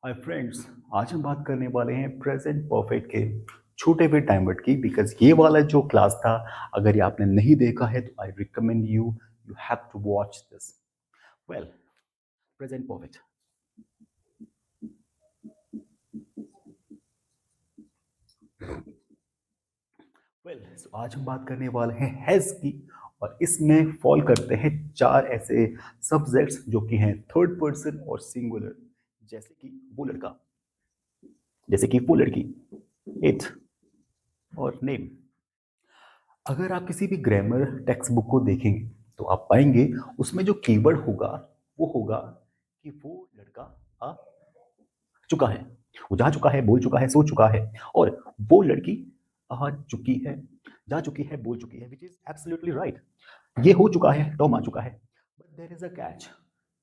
Hi friends. आज हम बात करने वाले हैं प्रेजेंट परफेक्ट के छोटे हुए टाइम वर्ड की। बिकॉज ये वाला जो क्लास था, अगर ये आपने नहीं देखा है तो I recommend you you have to watch this. Well, present perfect. Well, आज हम बात करने वाले हैं हैज की। और इसमें फॉल करते हैं चार ऐसे सब्जेक्ट्स जो कि हैं थर्ड पर्सन और सिंगुलर। जैसे कि वो लड़का, जैसे कि वो लड़की, इट और नेम। अगर आप किसी भी ग्रामर टेक्स्ट बुक को देखेंगे तो आप पाएंगे उसमें जो कीवर्ड होगा वो होगा कि वो लड़का आ चुका है, वो जा चुका है, बोल चुका है, सो चुका है। और वो लड़की आ चुकी है, जा चुकी है, बोल चुकी है, विच इज एब्सोल्युटली राइट। ये हो चुका है, टॉम आ चुका है। But there is a catch.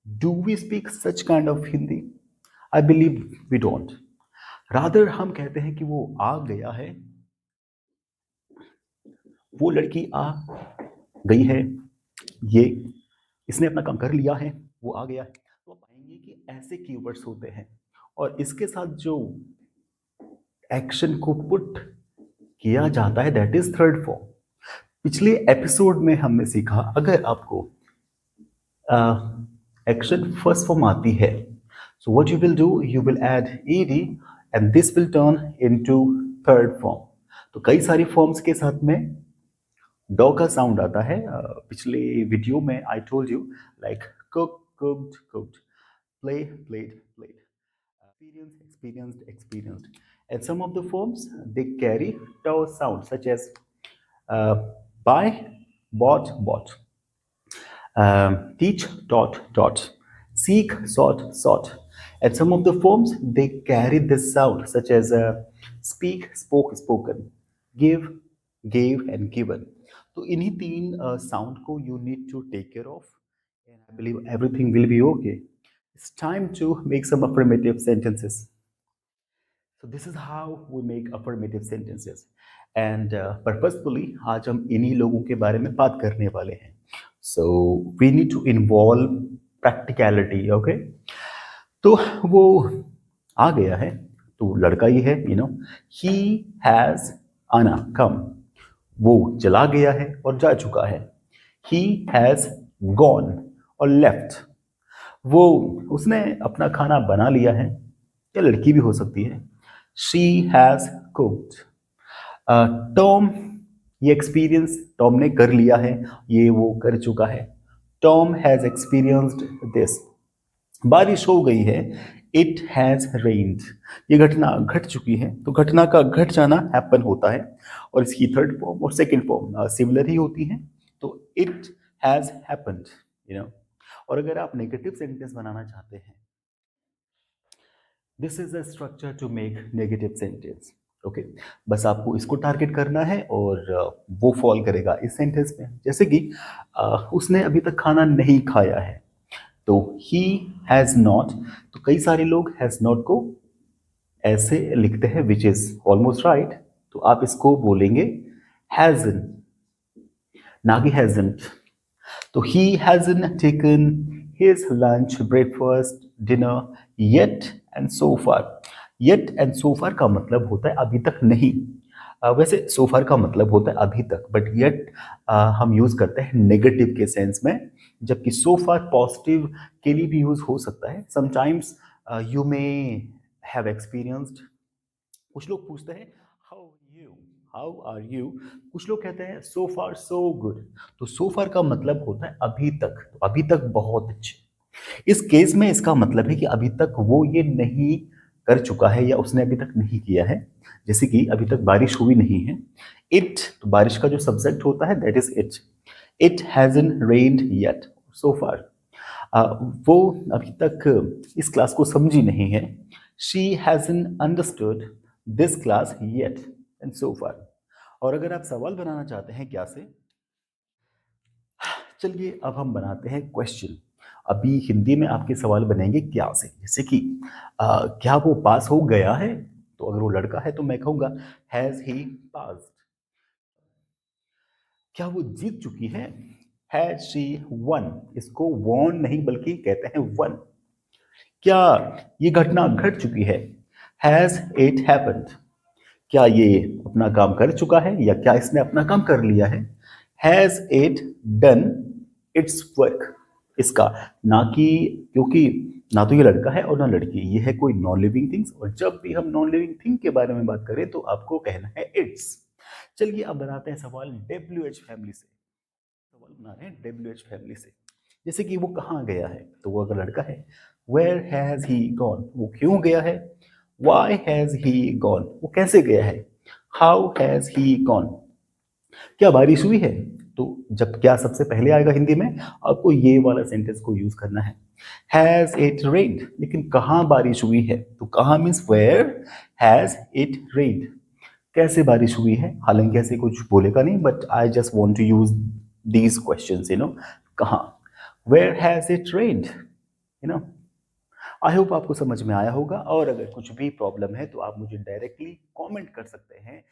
Do we speak such kind of Hindi? I believe we don't. Rather हम कहते हैं कि वो आ गया है, वो लड़की आ गई है, ये इसने अपना काम कर लिया है, वो आ गया है। तो आप पाएंगे कि ऐसे कीवर्ड्स होते हैं। और इसके साथ जो एक्शन को पुट किया जाता है दैट इज थर्ड फॉर्म। पिछले एपिसोड में हमने सीखा, अगर आपको एक्शन फर्स्ट फॉर्म आती है, so what you will do, you will add ED and this will turn into third form. तो कई सारी फॉर्म्स के साथ में डॉ का साउंड आता है। पिछले वीडियो में I told you like cook, cooked, cooked, play, played, played, experienced, experienced, experienced. And some of the forms they carry tau sound such as uh, buy, bought, bought, teach, taught, taught, seek, sought, sought. And some of the forms they carry this sound such as speak, spoke, spoken, give, gave, and given. तो इन्हीं तीन sound को you need to take care of, and I believe everything will be okay. It's time to make some affirmative sentences. So this is how we make affirmative sentences. And purposefully आज हम इन्हीं लोगों के बारे में बात करने वाले हैं. So we need to involve practicality, okay? तो वो आ गया है, तो लड़का ही है, he has आना, come. वो चला गया है और जा चुका है, he has gone और left. वो उसने अपना खाना बना लिया है, या लड़की भी हो सकती है, शी हैज कुक्ड। टॉम, ये एक्सपीरियंस टॉम ने कर लिया है, ये वो कर चुका है, टॉम हैज एक्सपीरियंस्ड दिस। बारिश हो गई है, इट हैज रेन्ड। ये घटना घट चुकी है, तो घटना का घट जाना हैपन होता है। और इसकी थर्ड फॉर्म और सेकंड फॉर्म सिमिलर ही होती है, तो it has happened, you know. और अगर आप नेगेटिव सेंटेंस बनाना चाहते हैं, this is a structure to make negative sentence. Okay, बस आपको इसको टारगेट करना है और वो फॉल करेगा इस सेंटेंस में। जैसे कि उसने अभी तक खाना नहीं खाया है, तो ही हैज नॉट। तो कई सारे लोग हैज नॉट को ऐसे लिखते हैं विच इज ऑलमोस्ट राइट, तो आप इसको बोलेंगे हैजन, ना कि हैजंट। तो he hasn't taken his lunch, breakfast, dinner yet and so far. Yet and so far का मतलब होता है अभी तक नहीं। वैसे so far का मतलब होता है अभी तक, बट yet हम यूज करते हैं नेगेटिव के सेंस में, जबकि so far पॉजिटिव के लिए भी यूज हो सकता है। Sometimes you may have experienced. कुछ लोग पूछते हैं how you, how are you. कुछ लोग कहते हैं सो फार सो गुड। तो सो फार का मतलब होता है अभी तक, तो अभी तक बहुत अच्छे। इस केस में इसका मतलब है कि अभी तक वो ये नहीं कर चुका है या उसने अभी तक नहीं किया है। जैसे कि अभी तक बारिश हुई नहीं है, इट, तो बारिश का जो सब्जेक्ट होता है that is it. It hasn't rained yet, so far. वो अभी तक इस क्लास को समझी नहीं है, she hasn't understood this class yet and so far. और अगर आप सवाल बनाना चाहते हैं क्या से, चलिए अब हम बनाते हैं क्वेश्चन। अभी हिंदी में आपके सवाल बनेंगे क्या से, जैसे कि क्या वो पास हो गया है? तो अगर वो लड़का है तो मैं कहूंगा हैज ही पास्ड। क्या वो जीत चुकी है? Has she one. इसको वॉन नहीं बल्कि कहते हैं वन। क्या ये घटना घट चुकी है? Has it happened? क्या ये अपना काम कर चुका है या क्या इसने अपना काम कर लिया है? Has it done it's work? इसका ना कि, क्योंकि ना तो ये लड़का है और ना लड़की, ये है कोई नॉन लिविंग थिंग्स, और जब भी हम नॉन लिविंग थिंग के बारे में बात करें तो आपको कहना है इट्स। चलिए अब बनाते हैं सवाल डब्ल्यू एच फैमिली से। सवाल बना रहे हैं डब्ल्यू एच फैमिली से। जैसे कि वो कहाँ गया है, तो वो अगर लड़का है, वेयर हैज ही गॉन? वो क्यों गया है? Why has he gone? वो कैसे गया है? How has he gone? क्या बारिश हुई है? तो जब क्या सबसे पहले आएगा हिंदी में, आपको ये वाला सेंटेंस को यूज करना है। Has it rained? लेकिन कहाँ बारिश हुई है? तो कहाँ means where has it rained? कैसे बारिश हुई है? हालांकि ऐसे कुछ बोलेगा नहीं, but I just want to use these question, कहाँ? Where has it rained? You know I hope आपको समझ में आया होगा, और अगर कुछ भी प्रॉब्लम है तो आप मुझे डायरेक्टली कमेंट कर सकते हैं।